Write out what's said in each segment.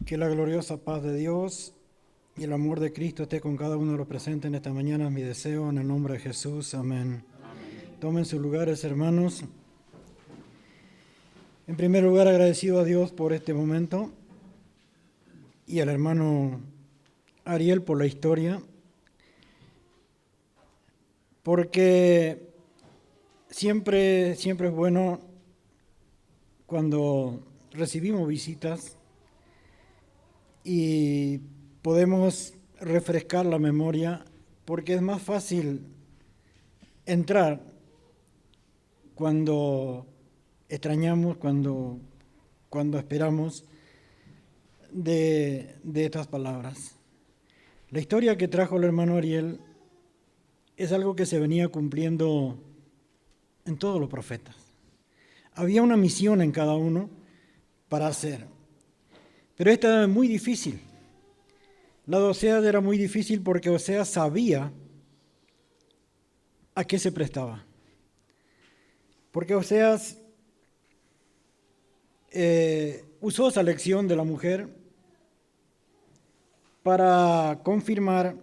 Que la gloriosa paz de Dios y el amor de Cristo esté con cada uno de los presentes en esta mañana, es mi deseo, en el nombre de Jesús. Amén. Tomen sus lugares, hermanos. En primer lugar, agradecido a Dios por este momento y al hermano Ariel por la historia, porque siempre es bueno cuando recibimos visitas y podemos refrescar la memoria, porque es más fácil entrar cuando extrañamos, cuando esperamos de estas palabras. La historia que trajo el hermano Ariel es algo que se venía cumpliendo en todos los profetas. Había una misión en cada uno para hacer, pero esta era muy difícil. La de Oseas era muy difícil porque Oseas sabía a qué se prestaba. Porque Oseas usó esa lección de la mujer para confirmar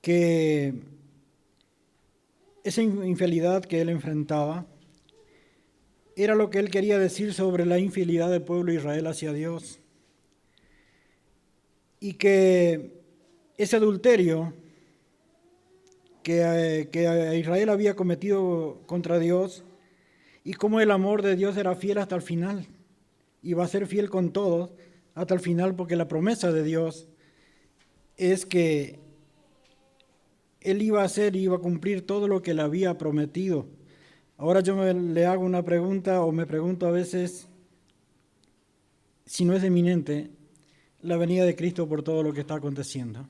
que esa infidelidad que él enfrentaba era lo que él quería decir sobre la infidelidad del pueblo de Israel hacia Dios. Y que ese adulterio que Israel había cometido contra Dios, y cómo el amor de Dios era fiel hasta el final, y va a ser fiel con todos hasta el final, porque la promesa de Dios es que Él iba a hacer y iba a cumplir todo lo que le había prometido. Ahora yo le hago una pregunta, o me pregunto a veces si no es eminente la venida de Cristo por todo lo que está aconteciendo.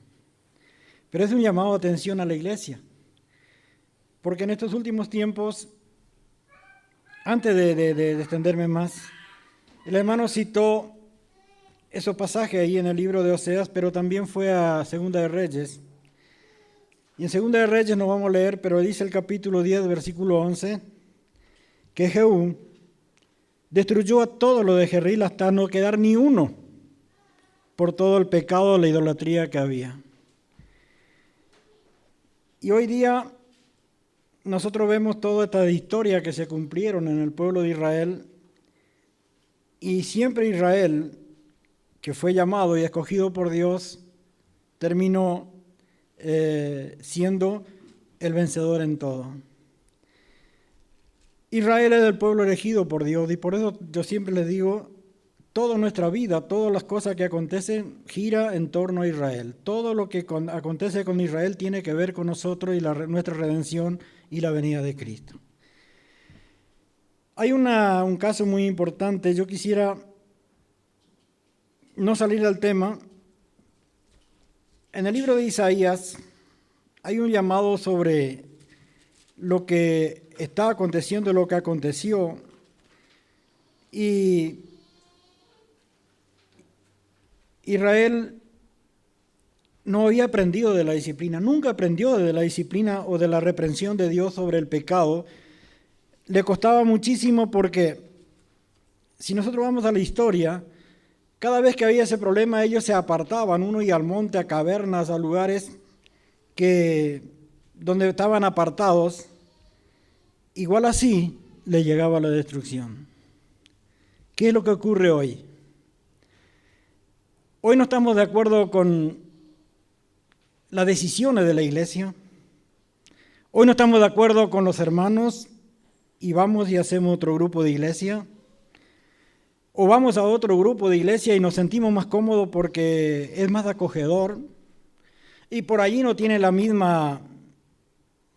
Pero es un llamado de atención a la iglesia, porque en estos últimos tiempos, antes de extenderme más, el hermano citó esos pasajes ahí en el libro de Oseas, pero también fue a Segunda de Reyes. Y en Segunda de Reyes no vamos a leer, pero dice el capítulo 10, versículo 11, que Jehú destruyó a todo lo de Jerril hasta no quedar ni uno, por todo el pecado de la idolatría que había. Y hoy día nosotros vemos toda esta historia que se cumplieron en el pueblo de Israel, y siempre Israel, que fue llamado y escogido por Dios, terminó siendo el vencedor en todo. Israel es el pueblo elegido por Dios, y por eso yo siempre les digo, toda nuestra vida, todas las cosas que acontecen, gira en torno a Israel. Todo lo que acontece con Israel tiene que ver con nosotros y nuestra redención y la venida de Cristo. Hay un caso muy importante. Yo quisiera no salir del tema. En el libro de Isaías hay un llamado sobre lo que está aconteciendo, lo que aconteció, y Israel no había aprendido de la disciplina, nunca aprendió de la disciplina o de la reprensión de Dios sobre el pecado. Le costaba muchísimo, porque si nosotros vamos a la historia, cada vez que había ese problema ellos se apartaban, uno iba al monte, a cavernas, a lugares donde estaban apartados. Igual así le llegaba la destrucción. ¿Qué es lo que ocurre hoy? Hoy no estamos de acuerdo con las decisiones de la iglesia. Hoy no estamos de acuerdo con los hermanos y vamos y hacemos otro grupo de iglesia. O vamos a otro grupo de iglesia y nos sentimos más cómodos porque es más acogedor y por allí no tiene la misma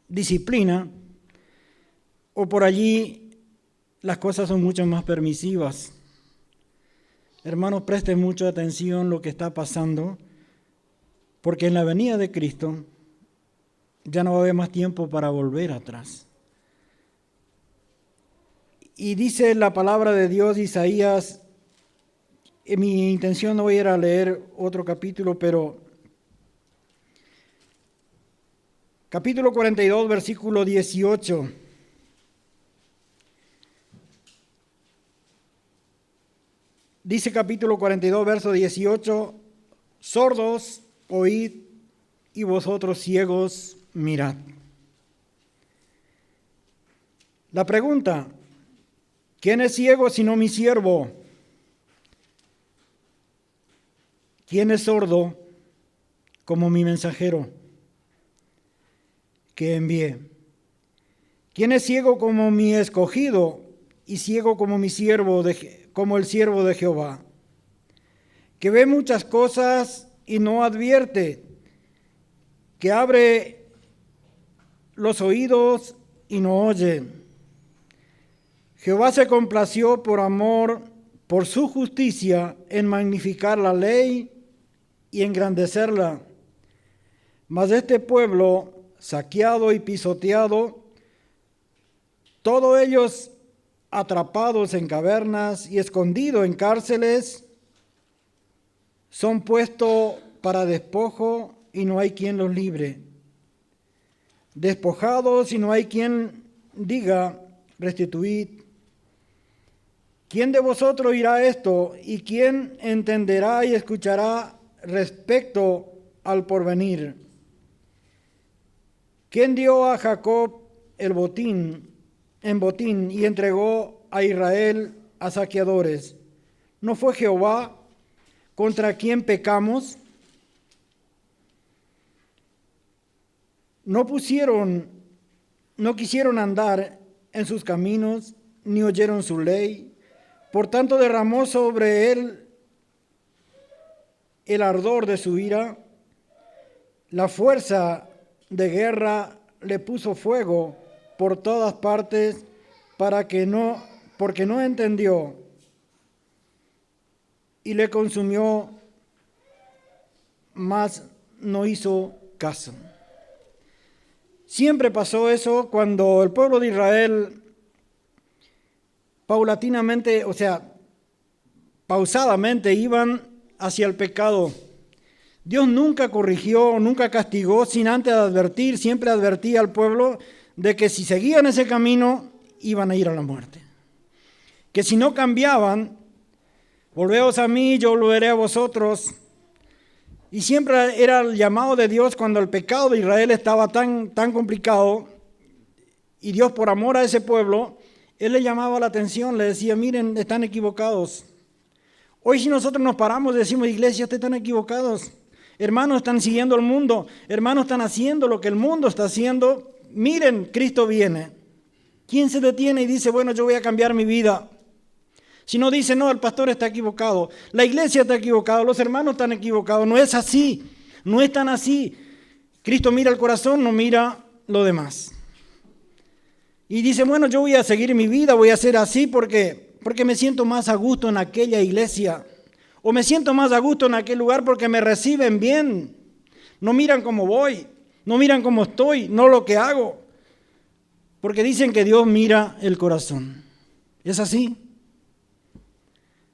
disciplina, o por allí las cosas son mucho más permisivas. Hermanos, presten mucha atención a lo que está pasando, porque en la venida de Cristo ya no va a haber más tiempo para volver atrás. Y dice la palabra de Dios, Isaías, mi intención no era leer otro capítulo, pero capítulo 42, versículo 18. Dice capítulo 42, verso 18, sordos, oíd, y vosotros ciegos, mirad. La pregunta, ¿quién es ciego sino mi siervo? ¿Quién es sordo como mi mensajero que envié? ¿Quién es ciego como mi escogido y ciego como mi siervo, como el siervo de Jehová? Que ve muchas cosas y no advierte, que abre los oídos y no oye. Jehová se complació por amor, por su justicia, en magnificar la ley y engrandecerla. Mas este pueblo, saqueado y pisoteado, todos ellos atrapados en cavernas y escondidos en cárceles, son puestos para despojo y no hay quien los libre. Despojados y no hay quien diga, restituid. ¿Quién de vosotros oirá esto y quién entenderá y escuchará respecto al porvenir? ¿Quién dio a Jacob el botín en botín y entregó a Israel a saqueadores? ¿No fue Jehová contra quien pecamos? No quisieron andar en sus caminos, ni oyeron su ley. Por tanto derramó sobre él el ardor de su ira. La fuerza de guerra le puso fuego por todas partes porque no entendió, y le consumió, mas no hizo caso. Siempre pasó eso cuando el pueblo de Israel paulatinamente, pausadamente iban hacia el pecado. Dios nunca corrigió, nunca castigó sin antes advertir, siempre advertía al pueblo de que si seguían ese camino iban a ir a la muerte. Que si no cambiaban, volveos a mí, yo volveré a vosotros. Y siempre era el llamado de Dios cuando el pecado de Israel estaba tan complicado, y Dios por amor a ese pueblo, Él le llamaba la atención, le decía, miren, están equivocados. Hoy si nosotros nos paramos y decimos, iglesia, ustedes están equivocados. Hermanos, están siguiendo el mundo. Hermanos, están haciendo lo que el mundo está haciendo. Miren, Cristo viene. ¿Quién se detiene y dice, bueno, yo voy a cambiar mi vida? Si no dice, no, el pastor está equivocado, la iglesia está equivocada, los hermanos están equivocados. No es así, no es tan así. Cristo mira el corazón, no mira lo demás. Y dice, bueno, yo voy a seguir mi vida, voy a hacer así porque me siento más a gusto en aquella iglesia. O me siento más a gusto en aquel lugar porque me reciben bien. No miran cómo voy, no miran cómo estoy, no lo que hago. Porque dicen que Dios mira el corazón. ¿Es así?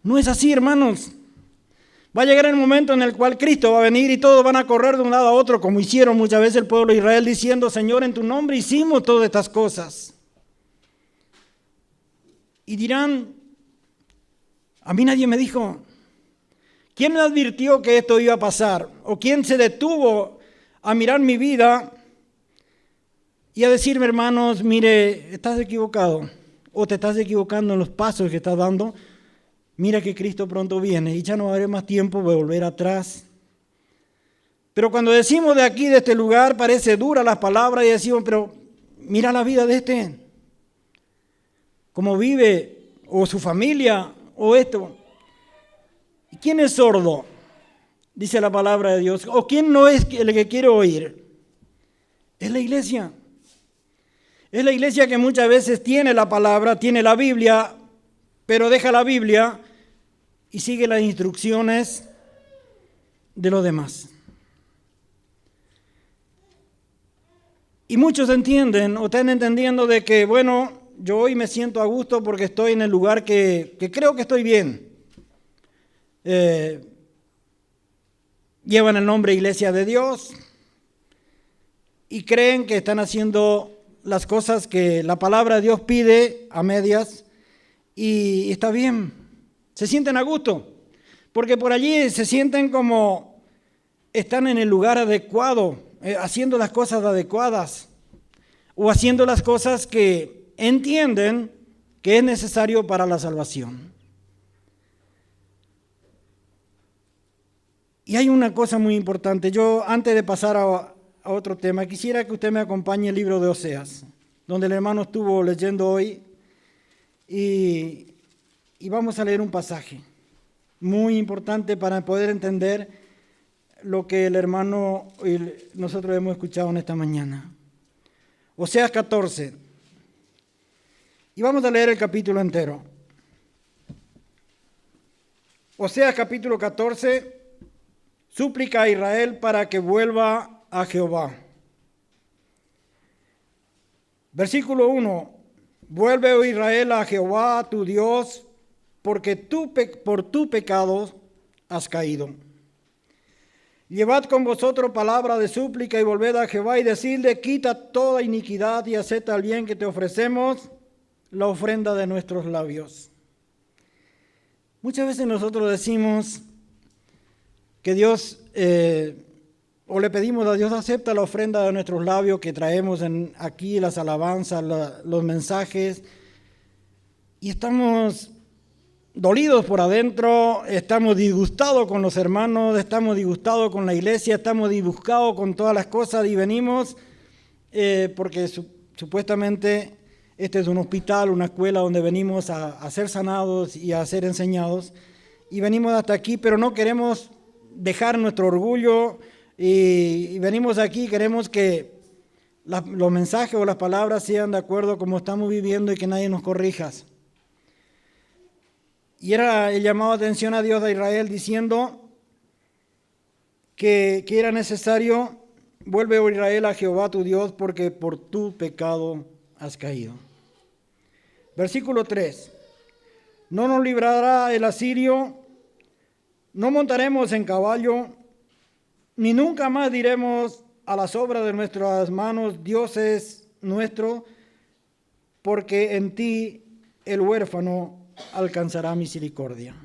No es así, hermanos. Va a llegar el momento en el cual Cristo va a venir y todos van a correr de un lado a otro, como hicieron muchas veces el pueblo de Israel, diciendo, Señor, en tu nombre hicimos todas estas cosas. Y dirán, a mí nadie me dijo. ¿Quién me advirtió que esto iba a pasar? ¿O quién se detuvo a mirar mi vida y a decirme, hermanos, mire, estás equivocado o te estás equivocando en los pasos que estás dando? Mira que Cristo pronto viene y ya no habrá más tiempo de volver atrás. Pero cuando decimos de aquí, de este lugar, parece dura las palabras y decimos, pero mira la vida de este, cómo vive, o su familia, o esto. ¿Quién es sordo? Dice la palabra de Dios. ¿O quién no es el que quiere oír? Es la iglesia. Es la iglesia que muchas veces tiene la palabra, tiene la Biblia, pero deja la Biblia y sigue las instrucciones de los demás. Y muchos entienden o están entendiendo de que, bueno, yo hoy me siento a gusto porque estoy en el lugar que creo que estoy bien. Llevan el nombre Iglesia de Dios y creen que están haciendo las cosas que la palabra de Dios pide a medias y está bien. Se sienten a gusto, porque por allí se sienten como están en el lugar adecuado, haciendo las cosas adecuadas o haciendo las cosas que entienden que es necesario para la salvación. Y hay una cosa muy importante. Yo, antes de pasar a otro tema, quisiera que usted me acompañe el libro de Oseas, donde el hermano estuvo leyendo hoy, y vamos a leer un pasaje muy importante para poder entender lo que el hermano y nosotros hemos escuchado en esta mañana. Oseas 14. Y vamos a leer el capítulo entero. Oseas capítulo 14, súplica a Israel para que vuelva a Jehová. Versículo 1. Vuelve, oh Israel, a Jehová tu Dios, porque por tu pecado has caído. Llevad con vosotros palabra de súplica y volved a Jehová y decidle: quita toda iniquidad y acepta el bien que te ofrecemos, la ofrenda de nuestros labios. Muchas veces nosotros decimos que Dios, o le pedimos a Dios: acepta la ofrenda de nuestros labios que traemos aquí, las alabanzas, los mensajes, y estamos dolidos por adentro, estamos disgustados con los hermanos, estamos disgustados con la iglesia, estamos disgustados con todas las cosas, y venimos porque supuestamente este es un hospital, una escuela donde venimos a ser sanados y a ser enseñados, y venimos hasta aquí, pero no queremos dejar nuestro orgullo, y venimos aquí, queremos que los mensajes o las palabras sean de acuerdo como estamos viviendo y que nadie nos corrija. Y era el llamado de atención a Dios de Israel diciendo que era necesario: vuelve, oh Israel, a Jehová tu Dios, porque por tu pecado has caído. Versículo 3. No nos librará el asirio, no montaremos en caballo, ni nunca más diremos a las obras de nuestras manos: Dios es nuestro, porque en ti el huérfano alcanzará misericordia.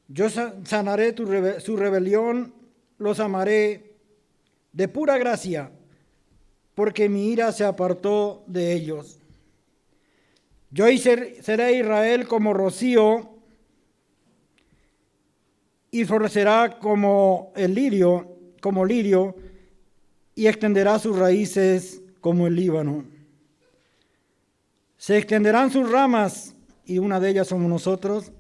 Yo sanaré su rebelión, los amaré de pura gracia, porque mi ira se apartó de ellos. Yo seré Israel como rocío, y florecerá como lirio, y extenderá sus raíces como el Líbano. Se extenderán sus ramas, y una de ellas somos nosotros,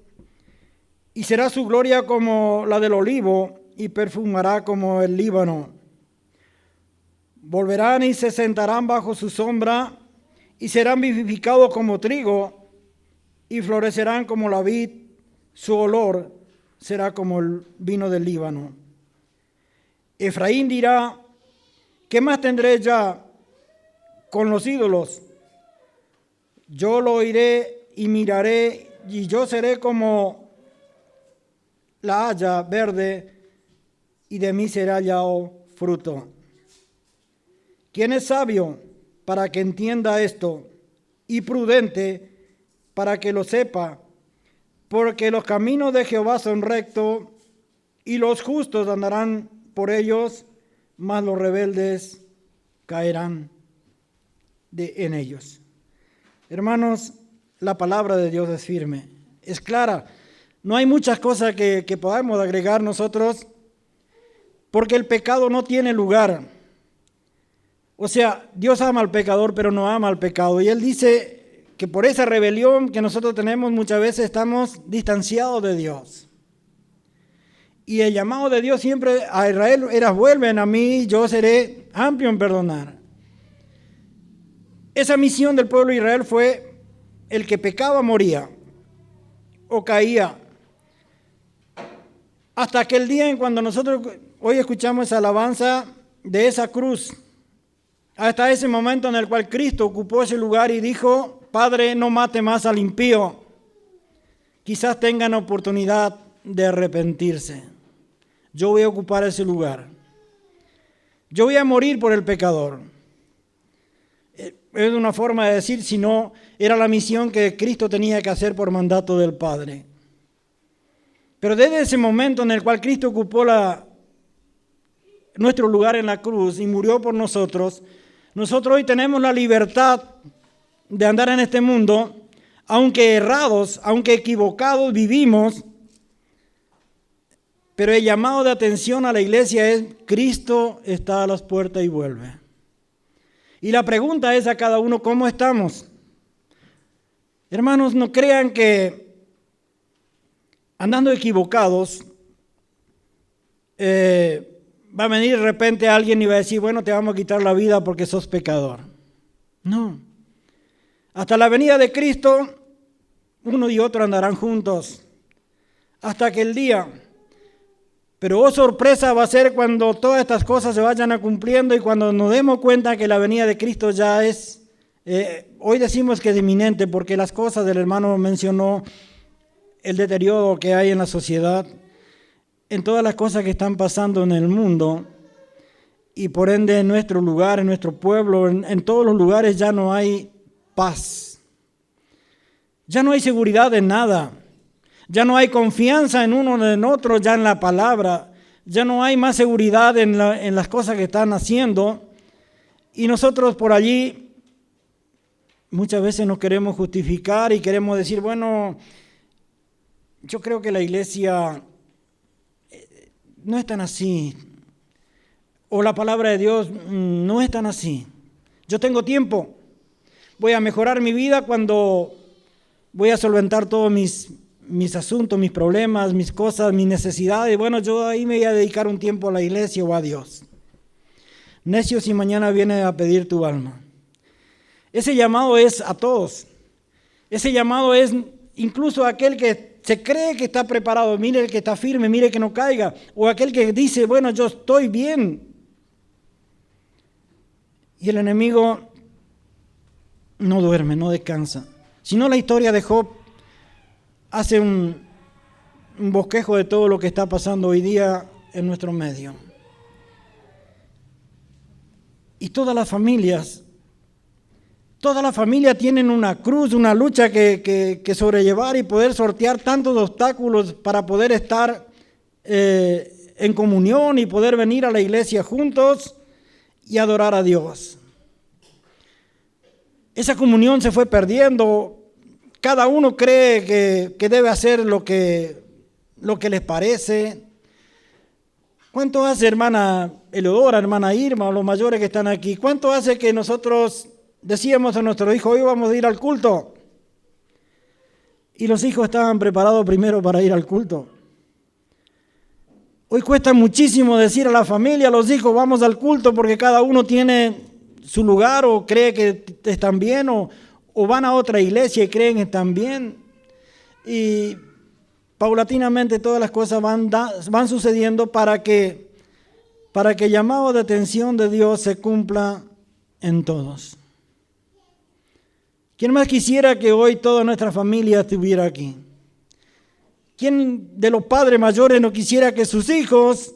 y será su gloria como la del olivo, y perfumará como el Líbano. Volverán y se sentarán bajo su sombra, y serán vivificados como trigo, y florecerán como la vid, su olor será como el vino del Líbano. Efraín dirá: ¿qué más tendré ya con los ídolos? Yo lo oiré y miraré, y yo seré como la haya verde, y de mí será hallado fruto. ¿Quién es sabio para que entienda esto, y prudente para que lo sepa? Porque los caminos de Jehová son rectos, y los justos andarán por ellos, mas los rebeldes caerán en ellos. Hermanos, la palabra de Dios es firme, es clara. No hay muchas cosas que podamos agregar nosotros, porque el pecado no tiene lugar. O sea, Dios ama al pecador, pero no ama al pecado. Y Él dice que por esa rebelión que nosotros tenemos, muchas veces estamos distanciados de Dios. Y el llamado de Dios siempre a Israel era: vuelven a mí, yo seré amplio en perdonar. Esa misión del pueblo de Israel fue: el que pecaba moría o caía. Hasta aquel día en cuando nosotros hoy escuchamos esa alabanza de esa cruz, hasta ese momento en el cual Cristo ocupó ese lugar y dijo: Padre, no mate más al impío. Quizás tengan oportunidad de arrepentirse. Yo voy a ocupar ese lugar. Yo voy a morir por el pecador. es una forma de decir, sino era la misión que Cristo tenía que hacer por mandato del Padre. Pero desde ese momento en el cual Cristo ocupó nuestro lugar en la cruz y murió por nosotros, nosotros hoy tenemos la libertad de andar en este mundo, aunque errados, aunque equivocados vivimos, pero el llamado de atención a la iglesia es: Cristo está a las puertas y vuelve. Y la pregunta es a cada uno: ¿cómo estamos? Hermanos, no crean que andando equivocados va a venir de repente alguien y va a decir: bueno, te vamos a quitar la vida porque sos pecador. No. Hasta la venida de Cristo, uno y otro andarán juntos hasta aquel día. Pero oh sorpresa va a ser cuando todas estas cosas se vayan a cumpliendo y cuando nos demos cuenta que la venida de Cristo ya es, hoy decimos que es inminente porque las cosas del hermano mencionó el deterioro que hay en la sociedad, en todas las cosas que están pasando en el mundo y por ende en nuestro lugar, en nuestro pueblo, en todos los lugares ya no hay paz. Ya no hay seguridad en nada. Ya no hay confianza en uno en otro, ya en la palabra. Ya no hay más seguridad en las cosas que están haciendo. Y nosotros por allí muchas veces nos queremos justificar y queremos decir: bueno, yo creo que la iglesia no es tan así. O la palabra de Dios no es tan así. Yo tengo tiempo. Voy a mejorar mi vida cuando voy a solventar todos mis asuntos, mis problemas, mis cosas, mis necesidades. Bueno, yo ahí me voy a dedicar un tiempo a la iglesia o a Dios. Necio si mañana viene a pedir tu alma. Ese llamado es a todos. Ese llamado es incluso a aquel que se cree que está preparado. Mire el que está firme, mire que no caiga. O aquel que dice: bueno, yo estoy bien. Y el enemigo no duerme, no descansa. Si no, la historia de Job hace un bosquejo de todo lo que está pasando hoy día en nuestro medio. Y todas las familias tienen una cruz, una lucha que sobrellevar y poder sortear tantos obstáculos para poder estar en comunión y poder venir a la iglesia juntos y adorar a Dios. Esa comunión se fue perdiendo. Cada uno cree que debe hacer lo que les parece. ¿Cuánto hace, hermana Eleodora, hermana Irma, o los mayores que están aquí? ¿Cuánto hace que nosotros decíamos a nuestro hijo: hoy vamos a ir al culto? Y los hijos estaban preparados primero para ir al culto. Hoy cuesta muchísimo decir a la familia, a los hijos: vamos al culto, porque cada uno tiene su lugar o cree que están bien o van a otra iglesia y creen que están bien. Y paulatinamente todas las cosas van sucediendo para que el llamado de atención de Dios se cumpla en todos. ¿Quién más quisiera que hoy toda nuestra familia estuviera aquí? ¿Quién de los padres mayores no quisiera que sus hijos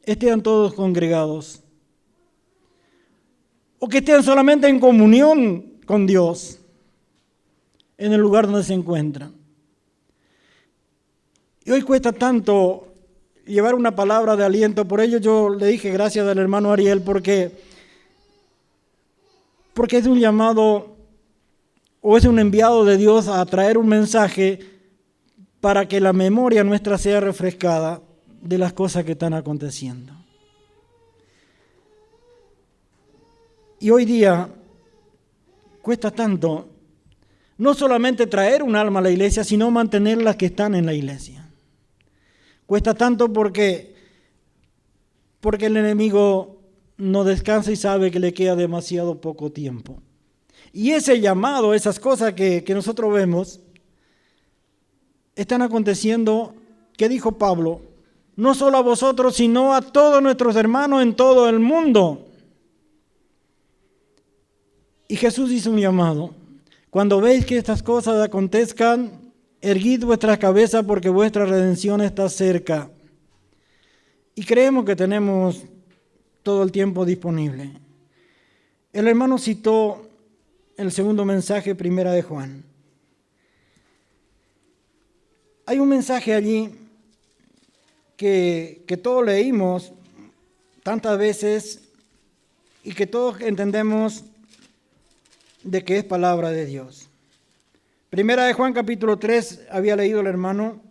estén todos congregados? O que estén solamente en comunión con Dios en el lugar donde se encuentran. Y hoy cuesta tanto llevar una palabra de aliento. Por ello yo le dije gracias al hermano Ariel, porque es un llamado o es un enviado de Dios a traer un mensaje para que la memoria nuestra sea refrescada de las cosas que están aconteciendo. Y hoy día cuesta tanto no solamente traer un alma a la iglesia, sino mantener las que están en la iglesia. Cuesta tanto porque el enemigo no descansa y sabe que le queda demasiado poco tiempo. Y ese llamado, esas cosas que nosotros vemos, están aconteciendo, que dijo Pablo, no solo a vosotros, sino a todos nuestros hermanos en todo el mundo. Y Jesús hizo un llamado: cuando veis que estas cosas acontezcan, erguid vuestra cabeza porque vuestra redención está cerca. Y creemos que tenemos todo el tiempo disponible. El hermano citó el segundo mensaje, Primera de Juan. Hay un mensaje allí que todos leímos tantas veces y que todos entendemos de que es palabra de Dios. Primera de Juan capítulo 3, había leído el hermano,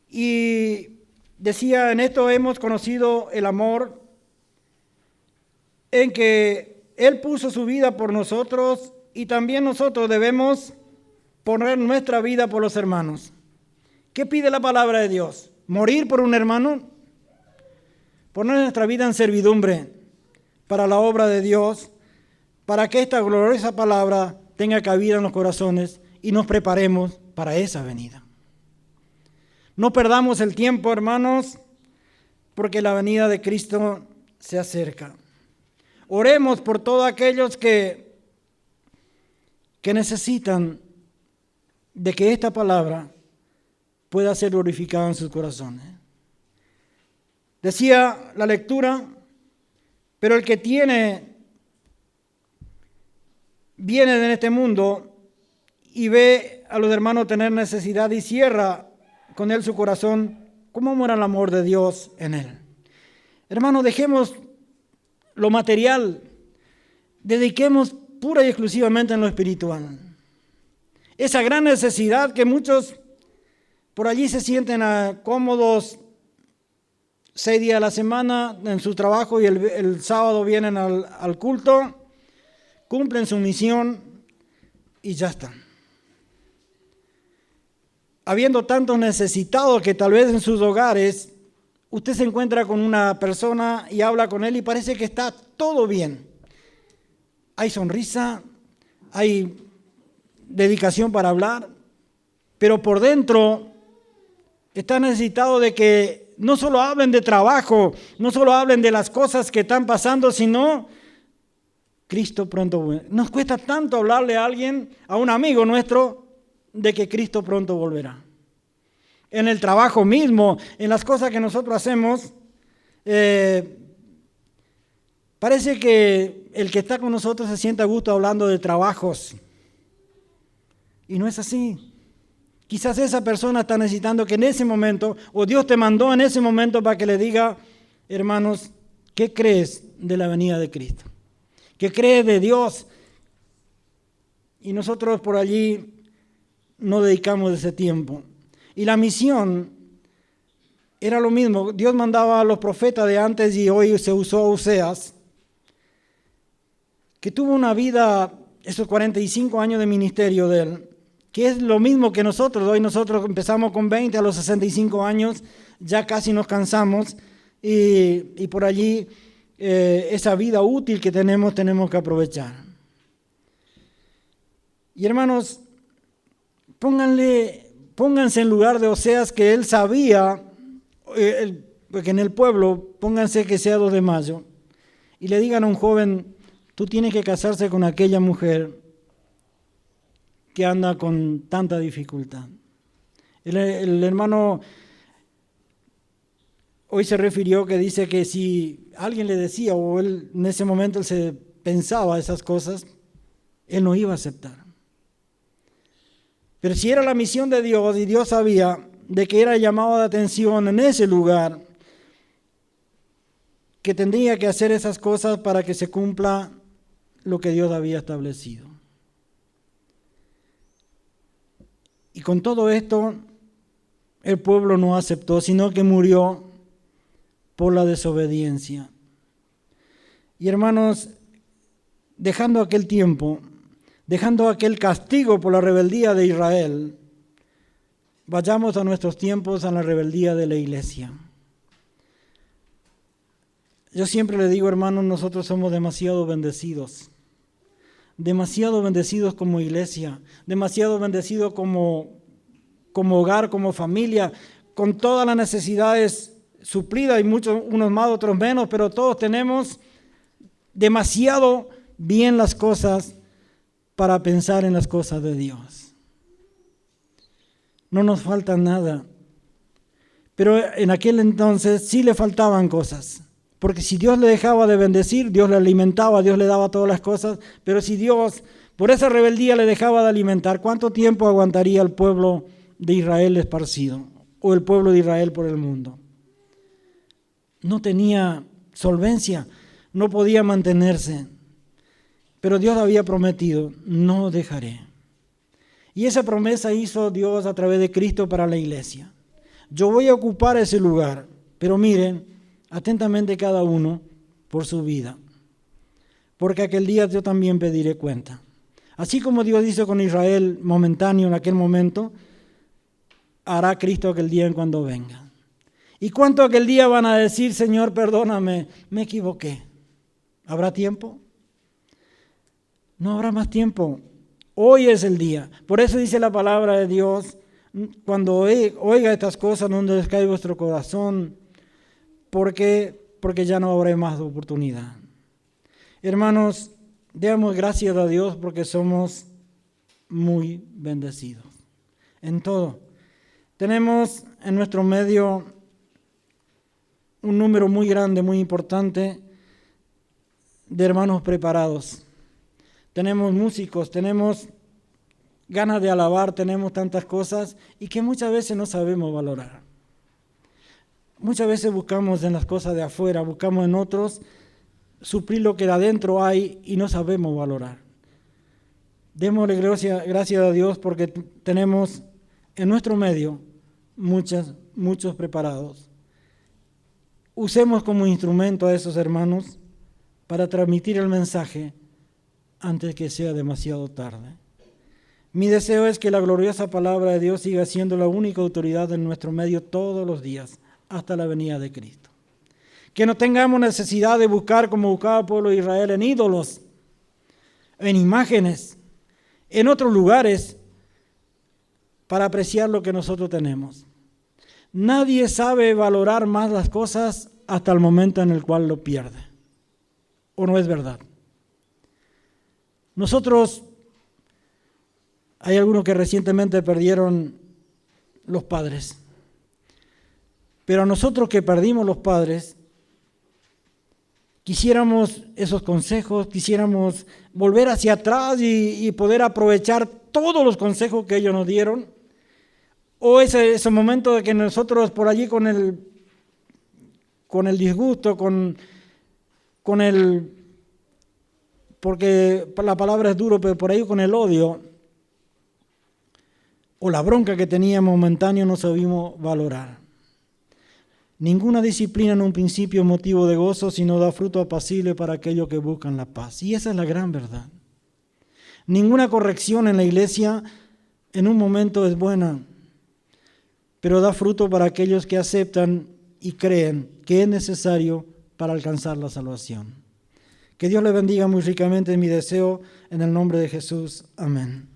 y decía: en esto hemos conocido el amor, en que Él puso su vida por nosotros, y también nosotros debemos poner nuestra vida por los hermanos. ¿Qué pide la palabra de Dios? ¿Morir por un hermano? Poner nuestra vida en servidumbre para la obra de Dios, para que esta gloriosa palabra tenga cabida en los corazones y nos preparemos para esa venida. No perdamos el tiempo, hermanos, porque la venida de Cristo se acerca. Oremos por todos aquellos que necesitan de que esta palabra pueda ser glorificada en sus corazones. Decía la lectura: pero el que viene de este mundo y ve a los hermanos tener necesidad y cierra con él su corazón, ¿cómo muera el amor de Dios en él? Hermanos, dejemos lo material, dediquemos pura y exclusivamente en lo espiritual. Esa gran necesidad que muchos por allí se sienten cómodos 6 días a la semana en su trabajo y el sábado vienen al culto, cumplen su misión y ya están. Habiendo tantos necesitados que tal vez en sus hogares usted se encuentra con una persona y habla con él y parece que está todo bien. Hay sonrisa, hay dedicación para hablar, pero por dentro está necesitado de que no solo hablen de trabajo, no solo hablen de las cosas que están pasando, sino Cristo pronto vuelve. Nos cuesta tanto hablarle a alguien, a un amigo nuestro, de que Cristo pronto volverá. En el trabajo mismo, en las cosas que nosotros hacemos, parece que el que está con nosotros se siente a gusto hablando de trabajos. Y no es así. Quizás esa persona está necesitando que en ese momento, o Dios te mandó en ese momento para que le diga: hermanos, ¿qué crees de la venida de Cristo? ¿Qué crees de Dios? Y nosotros por allí no dedicamos ese tiempo. Y la misión era lo mismo. Dios mandaba a los profetas de antes y hoy se usó a Oseas, que tuvo una vida, esos 45 años de ministerio de él, que es lo mismo que nosotros. Hoy nosotros empezamos con 20, a los 65 años ya casi nos cansamos y por allí esa vida útil que tenemos que aprovechar. Y hermanos, pónganse en lugar de Oseas, que él sabía, porque en el pueblo, pónganse que sea 2 de mayo, y le digan a un joven: tú tienes que casarse con aquella mujer que anda con tanta dificultad. El hermano hoy se refirió que dice que si alguien le decía, o él en ese momento él se pensaba esas cosas, él no iba a aceptar. Pero si era la misión de Dios y Dios sabía de que era llamado de atención en ese lugar, que tendría que hacer esas cosas para que se cumpla lo que Dios había establecido. Y con todo esto, el pueblo no aceptó, sino que murió por la desobediencia. Y hermanos, dejando aquel tiempo, dejando aquel castigo por la rebeldía de Israel, vayamos a nuestros tiempos, a la rebeldía de la iglesia. Yo siempre le digo, hermanos, nosotros somos demasiado bendecidos como iglesia, demasiado bendecidos como hogar, como familia, con todas las necesidades suplidas, y muchos, unos más, otros menos, pero todos tenemos demasiado bien las cosas para pensar en las cosas de Dios. No nos falta nada, pero en aquel entonces sí le faltaban cosas, Porque si Dios le dejaba de bendecir, Dios le alimentaba, Dios le daba todas las cosas, pero si Dios por esa rebeldía le dejaba de alimentar, ¿cuánto tiempo aguantaría el pueblo de Israel esparcido o el pueblo de Israel por el mundo? No tenía solvencia, no podía mantenerse, pero Dios había prometido, no dejaré. Y esa promesa hizo Dios a través de Cristo para la iglesia. Yo voy a ocupar ese lugar, pero miren atentamente cada uno por su vida, porque aquel día yo también pediré cuenta. Así como Dios hizo con Israel momentáneo en aquel momento, hará Cristo aquel día en cuando venga. ¿Y cuánto aquel día van a decir, Señor, perdóname, me equivoqué? ¿Habrá tiempo? No habrá más tiempo. Hoy es el día. Por eso dice la palabra de Dios, cuando oiga estas cosas, no descaiga vuestro corazón, porque ya no habrá más oportunidad. Hermanos, demos gracias a Dios porque somos muy bendecidos en todo. Tenemos en nuestro medio un número muy grande, muy importante de hermanos preparados. Tenemos músicos, tenemos ganas de alabar, tenemos tantas cosas y que muchas veces no sabemos valorar. Muchas veces buscamos en las cosas de afuera, buscamos en otros suplir lo que de adentro hay y no sabemos valorar. Démosle gracias a Dios porque tenemos en nuestro medio muchos preparados. Usemos como instrumento a esos hermanos para transmitir el mensaje antes que sea demasiado tarde. Mi deseo es que la gloriosa palabra de Dios siga siendo la única autoridad en nuestro medio todos los días, hasta la venida de Cristo. Que no tengamos necesidad de buscar como buscaba el pueblo de Israel en ídolos, en imágenes, en otros lugares, para apreciar lo que nosotros tenemos. Nadie sabe valorar más las cosas hasta el momento en el cual lo pierde. ¿O no es verdad? Nosotros, hay algunos que recientemente perdieron los padres. Pero a nosotros que perdimos los padres, quisiéramos esos consejos, quisiéramos volver hacia atrás y poder aprovechar todos los consejos que ellos nos dieron. O ese momento de que nosotros por allí con el disgusto, porque la palabra es duro, pero por ahí con el odio o la bronca que teníamos momentáneo no sabíamos valorar. Ninguna disciplina en un principio es motivo de gozo, sino da fruto apacible para aquellos que buscan la paz. Y esa es la gran verdad. Ninguna corrección en la iglesia en un momento es buena, pero da fruto para aquellos que aceptan y creen que es necesario para alcanzar la salvación. Que Dios le bendiga muy ricamente, en mi deseo, en el nombre de Jesús. Amén.